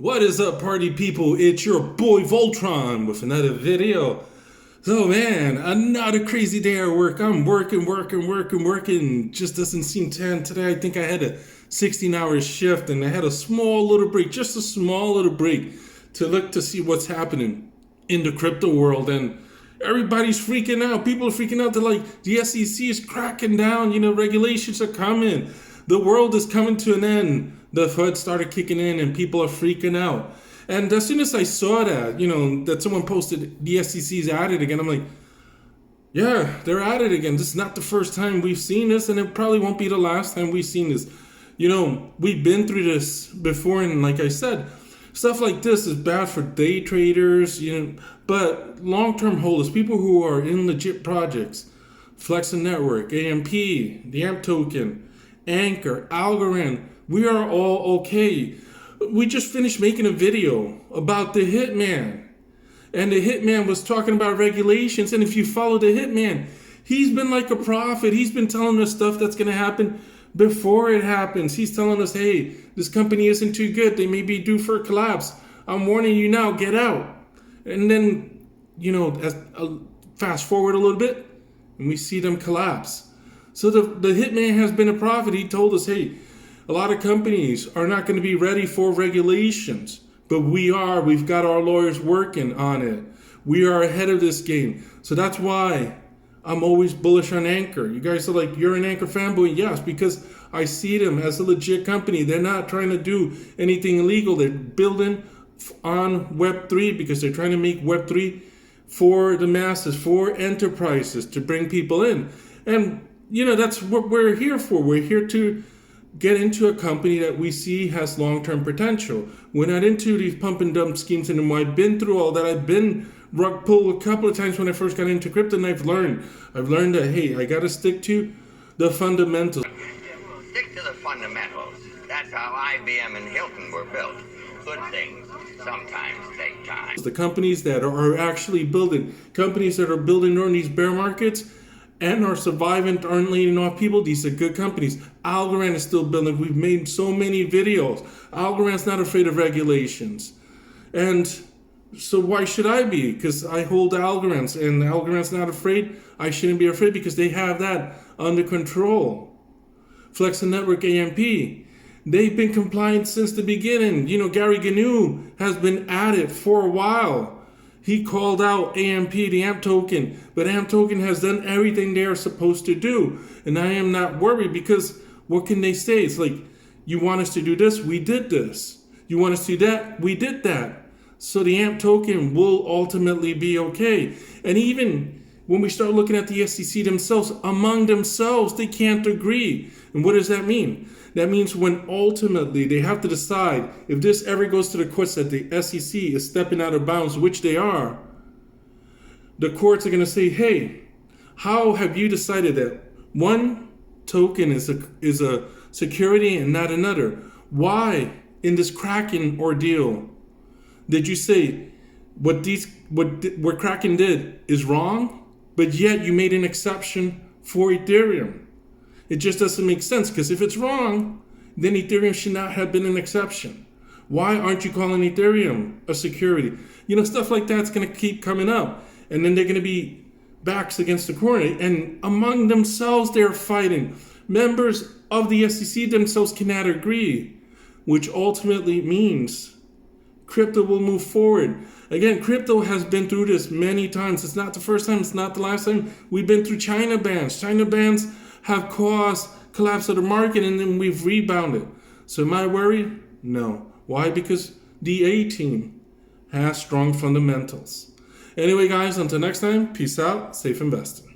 What is up, party people? It's your boy Voltron with another video. So man, another crazy day at work. I'm working. Just doesn't seem to end. Today I think I had a 16-hour shift and I had a small little break, just a small little break to look to see what's happening in the crypto world. And everybody's freaking out. People are freaking out. They're like, the SEC is cracking down. Regulations are coming. The world is coming to an end. The FUD started kicking in and people are freaking out. And as soon as I saw that, that someone posted the SEC's at it again, I'm like, yeah, they're at it again. This is not the first time we've seen this, and it probably won't be the last time we've seen this. We've been through this before, and like I said, stuff like this is bad for day traders, but long-term holders, people who are in legit projects, Flexa Network, AMP, the AMP token, ANKR, Algorand, we are all okay. We just finished making a video about the Hitman. And the Hitman was talking about regulations. And if you follow the Hitman, he's been like a prophet. He's been telling us stuff that's going to happen before it happens. He's telling us, hey, this company isn't too good. They may be due for a collapse. I'm warning you now, get out. And then, fast forward a little bit, and we see them collapse. So the Hitman has been a prophet. He told us, hey, a lot of companies are not going to be ready for regulations, but we are. We've got our lawyers working on it. We are ahead of this game. So that's why I'm always bullish on ANKR. You guys are like, you're an ANKR fanboy? Yes, because I see them as a legit company. They're not trying to do anything illegal. They're building on Web3 because they're trying to make Web3 for the masses, for enterprises, to bring people in. And, that's what we're here for. We're here to get into a company that we see has long-term potential. We're not into these pump and dump schemes anymore. I've been through all that. I've been rug pulled a couple of times when I first got into crypto, and I've learned that, hey, I got to stick to the fundamentals. Stick to the fundamentals. That's how IBM and Hilton were built. Good things sometimes take time. The companies that are actually building, companies that are building during these bear markets and are surviving, aren't laying off people, these are good companies. Algorand is still building. We've made so many videos. Algorand's not afraid of regulations. And so why should I be? Because I hold Algorand's, and Algorand's not afraid. I shouldn't be afraid because they have that under control. Flexa Network, AMP, they've been compliant since the beginning. Gary Gnu has been at it for a while. He called out AMP, the AMP token, but AMP token has done everything they are supposed to do. And I am not worried because what can they say? It's like, you want us to do this? We did this. You want us to do that? We did that. So the AMP token will ultimately be okay. And even when we start looking at the SEC themselves, among themselves, they can't agree. And what does that mean? That means when ultimately they have to decide if this ever goes to the courts that the SEC is stepping out of bounds, which they are, the courts are going to say, hey, how have you decided that one token is a security and not another? Why in this Kraken ordeal did you say what Kraken did is wrong, but yet you made an exception for Ethereum? It just doesn't make sense, because if it's wrong, then Ethereum should not have been an exception. Why aren't you calling Ethereum a security? Stuff like that's going to keep coming up. And then they're going to be backs against the corner. And among themselves, they're fighting. Members of the SEC themselves cannot agree, which ultimately means crypto will move forward. Again, crypto has been through this many times. It's not the first time. It's not the last time. We've been through China bans. China bans have caused collapse of the market, and then we've rebounded. So am I worried? No. Why? Because the A team has strong fundamentals. Anyway, guys, until next time, peace out, safe investing.